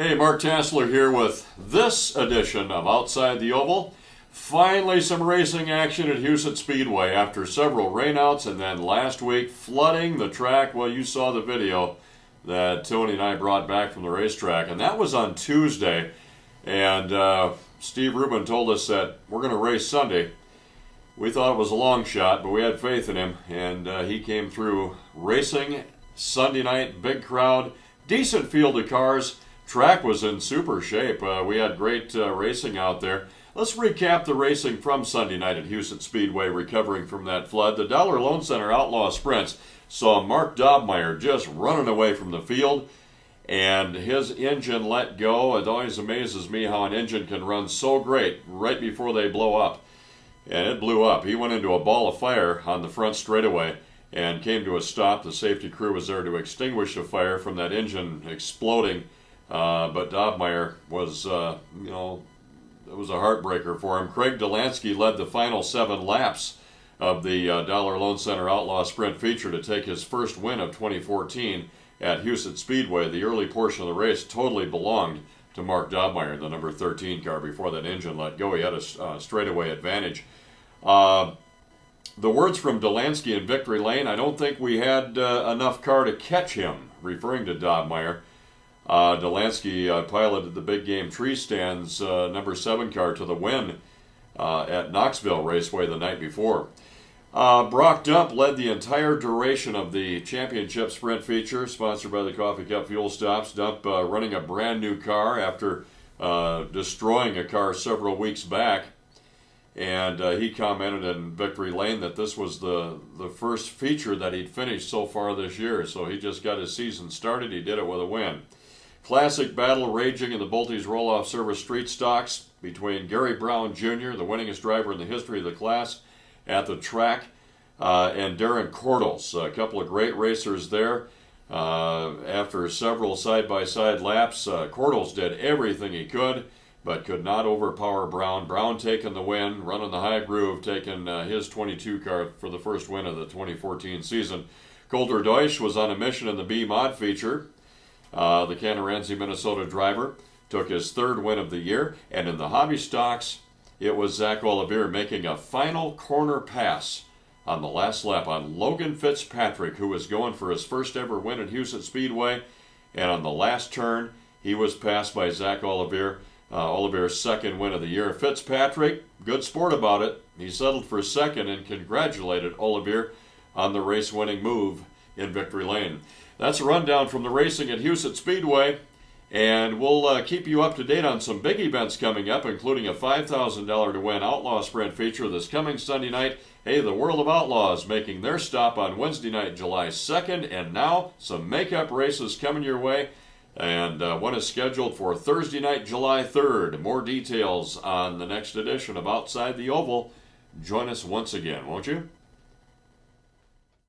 Hey, Mark Tassler here with this edition of Outside the Oval. Finally, some racing action at Husets Speedway after several rainouts, and then last week flooding the track. Well, you saw the video that Tony and I brought back from the racetrack, and that was on Tuesday. And Steve Rubin told us that we're going to race Sunday. We thought it was a long shot, but we had faith in him, and he came through racing Sunday night, big crowd, decent field of cars. Track was in super shape. We had great racing out there. Let's recap the racing from Sunday night at Husets Speedway, recovering from that flood. The Dollar Loan Center Outlaw Sprints saw Mark Dobmeyer just running away from the field, and his engine let go. It always amazes me how an engine can run so great right before they blow up. And it blew up. He went into a ball of fire on the front straightaway and came to a stop. The safety crew was there to extinguish the fire from that engine exploding. But Dobmeyer was, it was a heartbreaker for him. Craig Delansky led the final 7 laps of the Dollar Loan Center Outlaw Sprint feature to take his first win of 2014 at Husets Speedway. The early portion of the race totally belonged to Mark Dobmeyer, the number 13 car, before that engine let go. He had a straightaway advantage. The words from Delansky in Victory Lane: I don't think we had enough car to catch him, referring to Dobmeyer. Delansky piloted the big game tree stands number 7 car to the win at Knoxville Raceway the night before. Brock Dump led the entire duration of the championship sprint feature, sponsored by the Coffee Cup Fuel Stops. Dump running a brand new car after destroying a car several weeks back. And he commented in Victory Lane that this was the first feature that he'd finished so far this year. So he just got his season started. He did it with a win. Classic battle raging in the Bulties Roll-Off Service Street Stocks between Gary Brown Jr., the winningest driver in the history of the class at the track, and Darren Cordles. A couple of great racers there. After several side-by-side laps, Cordles did everything he could, but could not overpower Brown. Brown taking the win, running the high groove, taking his 22 car for the first win of the 2014 season. Coulter Deutsch was on a mission in the B-Mod feature. The Canaranzi, Minnesota driver, took his 3rd win of the year. And in the hobby stocks, it was Zach Olivier making a final corner pass on the last lap on Logan Fitzpatrick, who was going for his first ever win at Husets Speedway. And on the last turn, he was passed by Zach Olivier, Olivier's 2nd win of the year. Fitzpatrick, good sport about it. He settled for 2nd and congratulated Olivier on the race-winning move in Victory Lane. That's a rundown from the racing at Husets Speedway, and we'll keep you up to date on some big events coming up, including a $5,000 to win Outlaw Sprint feature this coming Sunday night. Hey, the World of Outlaws making their stop on Wednesday night, July 2nd, and now some makeup races coming your way, and one is scheduled for Thursday night, July 3rd. More details on the next edition of Outside the Oval. Join us once again, won't you?